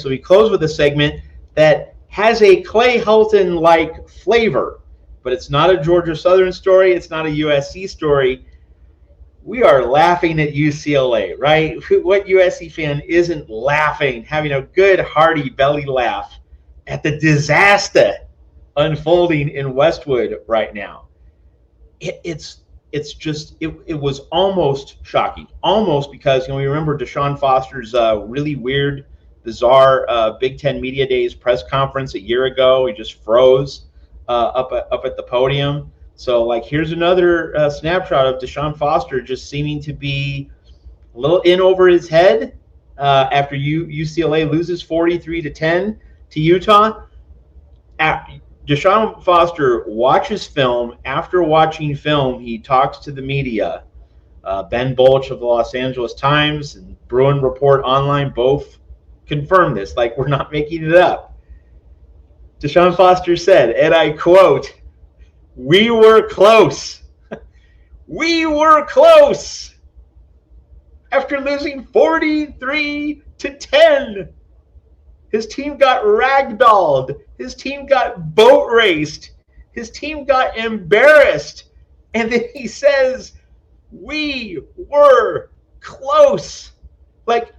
So we close with a segment that has a Clay Helton-like flavor, but it's not a Georgia Southern story. It's not a USC story. We are laughing at UCLA, right? What USC fan isn't laughing, having a good hearty belly laugh at the disaster unfolding in Westwood right now? It was almost shocking, almost, because we remember Deshaun Foster's really weird, bizarre Big Ten Media Days press conference a year ago. He just froze up at the podium. So, like, here's another snapshot of Deshaun Foster just seeming to be a little in over his head after UCLA loses 43-10 to Utah. Deshaun Foster watches film. After watching film, he talks to the media. Ben Bolch of the Los Angeles Times and Bruin Report Online both confirm this. Like, we're not making it up. Deshaun Foster said, and I quote, "We were close. We were close. After losing 43-10. His team got ragdolled. His team got boat raced. His team got embarrassed. And then he says, we were close." Like,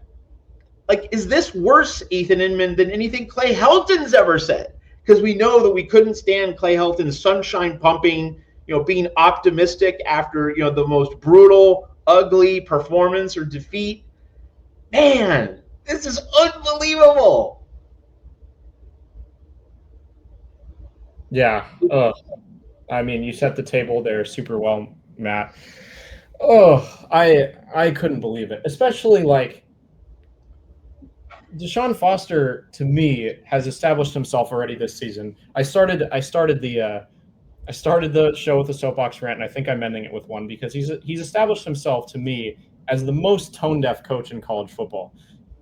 is this worse, Ethan Inman, than anything Clay Helton's ever said? Because we know that we couldn't stand Clay Helton's sunshine pumping, being optimistic after, the most brutal, ugly performance or defeat. Man, this is unbelievable. Yeah. I mean, you set the table there super well, Matt. I couldn't believe it. Especially, like, Deshaun Foster, to me, has established himself already this season. I started the show with a soapbox rant, and I think I'm ending it with one, because he's established himself, to me, as the most tone-deaf coach in college football.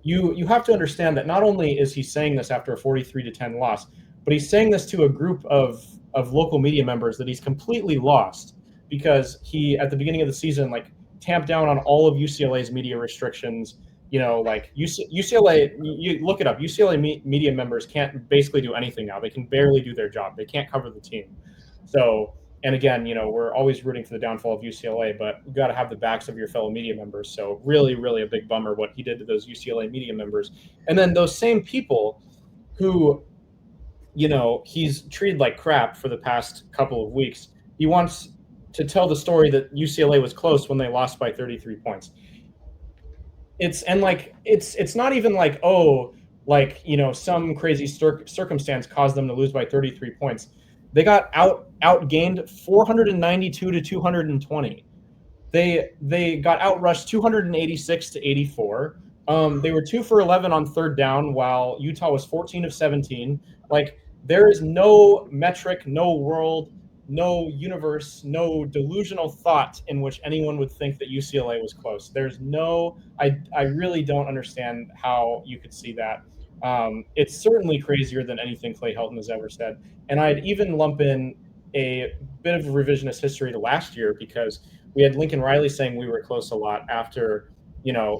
You have to understand that not only is he saying this after a 43-10 loss, but he's saying this to a group of local media members that he's completely lost, because he, at the beginning of the season, like, tamped down on all of UCLA's media restrictions. Like UCLA, you look it up. UCLA media members can't basically do anything now. They can barely do their job. They can't cover the team. So, and again, we're always rooting for the downfall of UCLA, but you got to have the backs of your fellow media members. So really, really a big bummer what he did to those UCLA media members. And then those same people who, he's treated like crap for the past couple of weeks. He wants to tell the story that UCLA was close when they lost by 33 points. It's not even like, some crazy circumstance caused them to lose by 33 points. They got outgained 492-220. They got outrushed 286-84. They were 2 for 11 on third down, while Utah was 14 of 17. Like, there is no metric, no world, no universe, no delusional thought in which anyone would think that UCLA was close. There's no, I really don't understand how you could see that. It's certainly crazier than anything Clay Helton has ever said. And I'd even lump in a bit of revisionist history to last year, because we had Lincoln Riley saying we were close a lot after,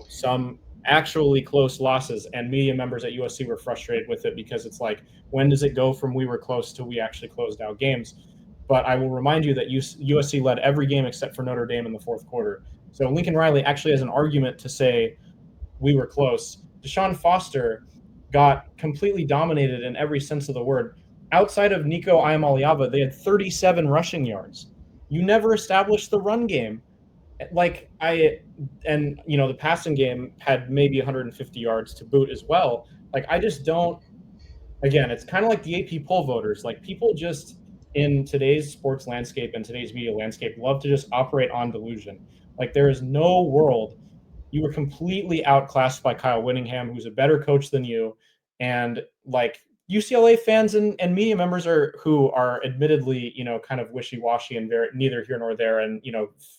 some actually close losses, and media members at USC were frustrated with it, because it's like, when does it go from we were close to we actually closed out games? But I will remind you that USC led every game except for Notre Dame in the fourth quarter. So Lincoln Riley actually has an argument to say we were close. Deshaun Foster got completely dominated in every sense of the word. Outside of Nico Iamaleava, they had 37 rushing yards. You never established the run game. The passing game had maybe 150 yards to boot as well. Like, I just don't, again, it's kind of like the AP poll voters. Like, people just, in today's sports landscape and today's media landscape, love to just operate on delusion. Like, there is no world. You were completely outclassed by Kyle Whittingham, who's a better coach than you. And, like, UCLA fans and media members who are admittedly, kind of wishy-washy and neither here nor there and,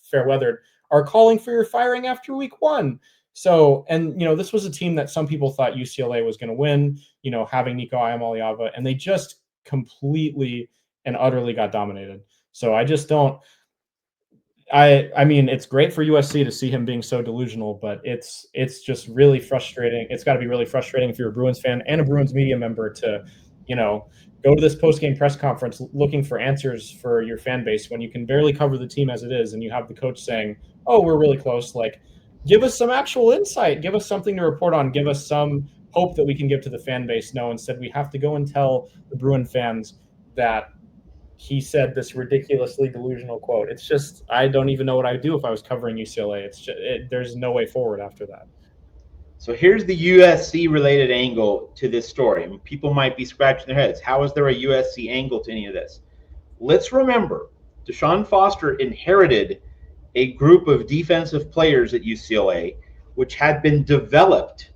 fair weathered, are calling for your firing after week one. So, and, this was a team that some people thought UCLA was going to win, having Nico Iamaleava, and they just completely and utterly got dominated. So I just don't, I mean, it's great for USC to see him being so delusional, but it's just really frustrating. It's got to be really frustrating if you're a Bruins fan and a Bruins media member to, go to this post-game press conference looking for answers for your fan base when you can barely cover the team as it is, and you have the coach saying, "Oh, we're really close." Like, give us some actual insight. Give us something to report on. Give us some hope that we can give to the fan base. No, instead we have to go and tell the Bruin fans that he said this ridiculously delusional quote. It's just, I don't even know what I'd do if I was covering UCLA. It's just, there's no way forward after that. So here's the USC related angle to this story. And people might be scratching their heads. How is there a USC angle to any of this? Let's remember, Deshaun Foster inherited a group of defensive players at UCLA, which had been developed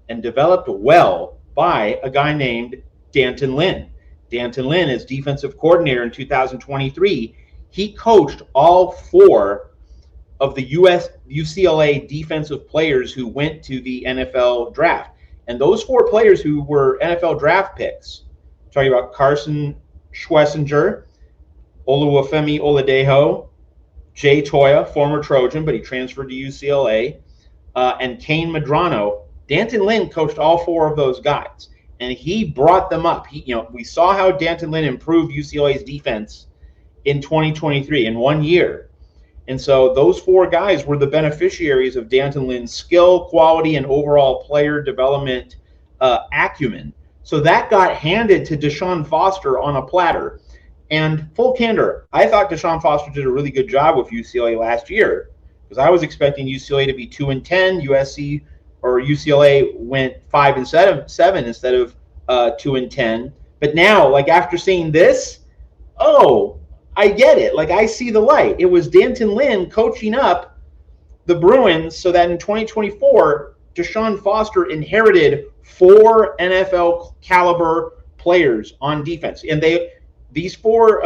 well by a guy named D'Anton Lynn. D'Anton Lynn is defensive coordinator in 2023. He coached all 4 of the UCLA defensive players who went to the NFL draft. And those 4 players who were NFL draft picks, talking about Carson Schlesinger, Oluwafemi Oladejo, Jay Toya, former Trojan, but he transferred to UCLA, and Kane Medrano. D'Anton Lynn coached all 4 of those guys, and he brought them up. We saw how D'Anton Lynn improved UCLA's defense in 2023 in 1 year. And so those 4 guys were the beneficiaries of D'Anton Lynn's skill, quality, and overall player development acumen. So that got handed to Deshaun Foster on a platter. And full candor, I thought Deshaun Foster did a really good job with UCLA last year, because I was expecting UCLA to be 2-10. UCLA went 5-7 instead of 2-10. But now, after seeing this, I get it. I see the light. It was D'Anton Lynn coaching up the Bruins so that in 2024, Deshaun Foster inherited 4 NFL caliber players on defense. And these 4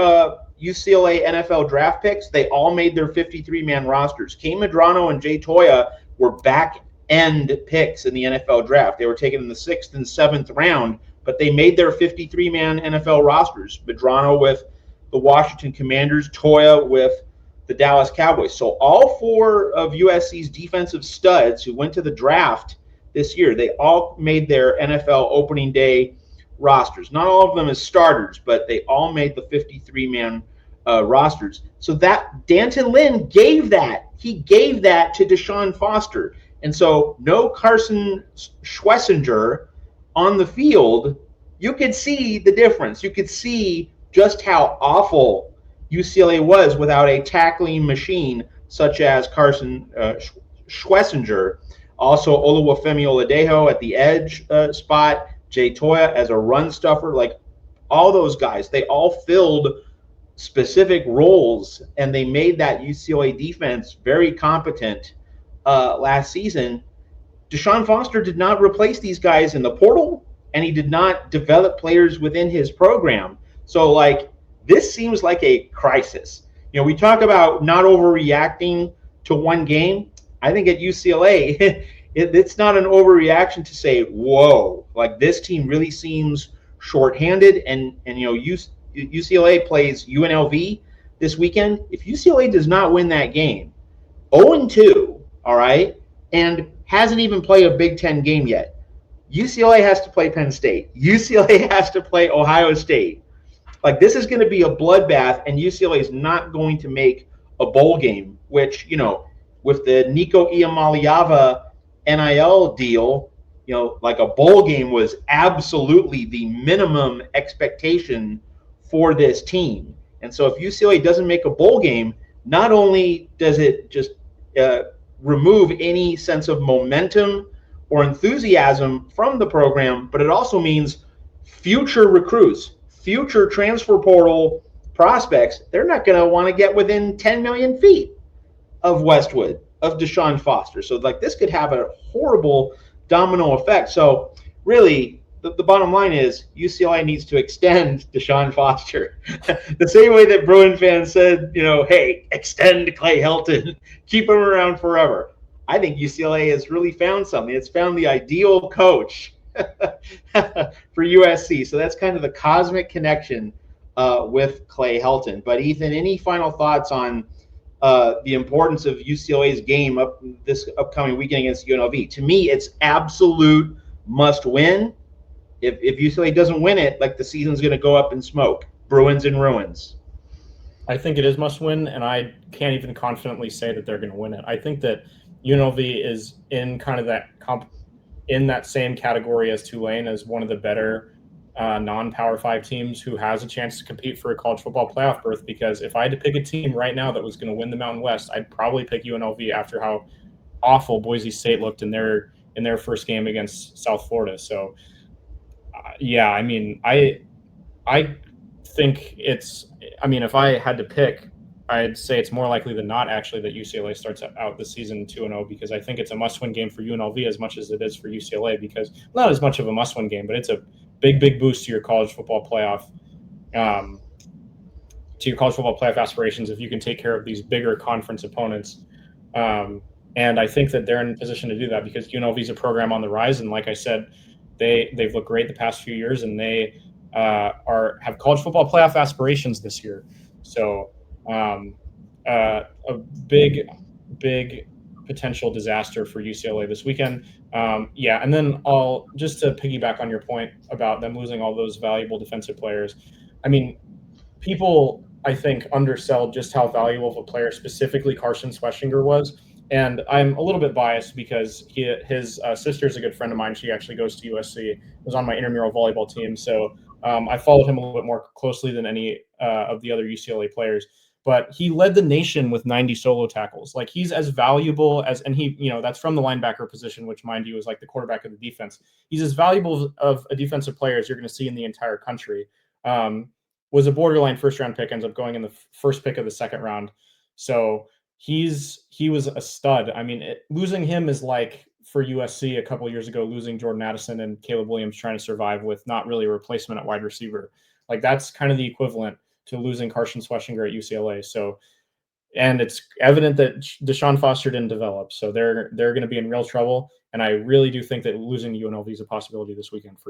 UCLA NFL draft picks, they all made their 53-man rosters. Kane Medrano and Jay Toya were back-end picks in the NFL draft. They were taken in the 6th and 7th round, but they made their 53-man NFL rosters. Medrano with the Washington Commanders, Toya with the Dallas Cowboys. So all 4 of USC's defensive studs who went to the draft this year, they all made their NFL opening day rosters. Not all of them as starters, but they all made the 53-man rosters. So that D'Anton Lynn gave that. He gave that to Deshaun Foster. And so no Carson Schlesinger on the field. You could see the difference. You could see just how awful UCLA was without a tackling machine such as Carson Schlesinger. Also, Oluwafemi Oladejo at the edge spot, Jay Toya as a run stuffer. All those guys, they all filled specific roles, and they made that UCLA defense very competent last season. Deshaun Foster did not replace these guys in the portal, and he did not develop players within his program. So, this seems like a crisis. We talk about not overreacting to one game. I think at UCLA, it's not an overreaction to say, whoa, this team really seems shorthanded. And UCLA plays UNLV this weekend. If UCLA does not win that game, 0-2, all right, and hasn't even played a Big Ten game yet, UCLA has to play Penn State. UCLA has to play Ohio State. This is going to be a bloodbath, and UCLA is not going to make a bowl game, which, with the Nico Iamaleava NIL deal, a bowl game was absolutely the minimum expectation for this team. And so if UCLA doesn't make a bowl game, not only does it just remove any sense of momentum or enthusiasm from the program, but it also means future recruits, future transfer portal prospects, they're not going to want to get within 10 million feet of Westwood, of Deshaun Foster. So this could have a horrible domino effect. So really, the bottom line is UCLA needs to extend Deshaun Foster. The same way that Bruin fans said, hey, extend Clay Helton, keep him around forever. I think UCLA has really found something. It's found the ideal coach for USC. So that's kind of the cosmic connection with Clay Helton. But Ethan, any final thoughts on the importance of UCLA's game this upcoming weekend against UNLV. To me, it's absolute must win. If UCLA doesn't win it, like, the season's going to go up in smoke. Bruins in ruins. I think it is must win, and I can't even confidently say that they're going to win it. I think that UNLV is in kind of in that same category as Tulane, as one of the better non-Power 5 teams who has a chance to compete for a college football playoff berth. Because if I had to pick a team right now that was going to win the Mountain West, I'd probably pick UNLV after how awful Boise State looked in their first game against South Florida. So, yeah, I mean, I think it's. I mean, if I had to pick, I'd say it's more likely than not actually that UCLA starts out the season 2-0, because I think it's a must-win game for UNLV as much as it is for UCLA, because not as much of a must-win game, but it's a big boost to your college football playoff, aspirations if you can take care of these bigger conference opponents. And I think that they're in position to do that because UNLV is a program on the rise, and like I said, they've looked great the past few years, and they have college football playoff aspirations this year. So a big potential disaster for UCLA this weekend. Yeah, and then just to piggyback on your point about them losing all those valuable defensive players. I mean, people, I think, undersell just how valuable of a player specifically Carson Schweschinger was. And I'm a little bit biased because his sister is a good friend of mine. She actually goes to USC, was on my intramural volleyball team. So I followed him a little bit more closely than any of the other UCLA players. But he led the nation with 90 solo tackles. Like, he's as valuable as, and he, that's from the linebacker position, which, mind you, is like the quarterback of the defense. He's as valuable of a defensive player as you're going to see in the entire country. Was a borderline first-round pick, ends up going in the first pick of the second round. So he was a stud. I mean, losing him is like for USC a couple of years ago, losing Jordan Addison and Caleb Williams trying to survive with not really a replacement at wide receiver. Like, that's kind of the equivalent to losing Carson Schweschinger at UCLA. So, and it's evident that Deshaun Foster didn't develop. So they're going to be in real trouble. And I really do think that losing UNLV is a possibility this weekend for sure.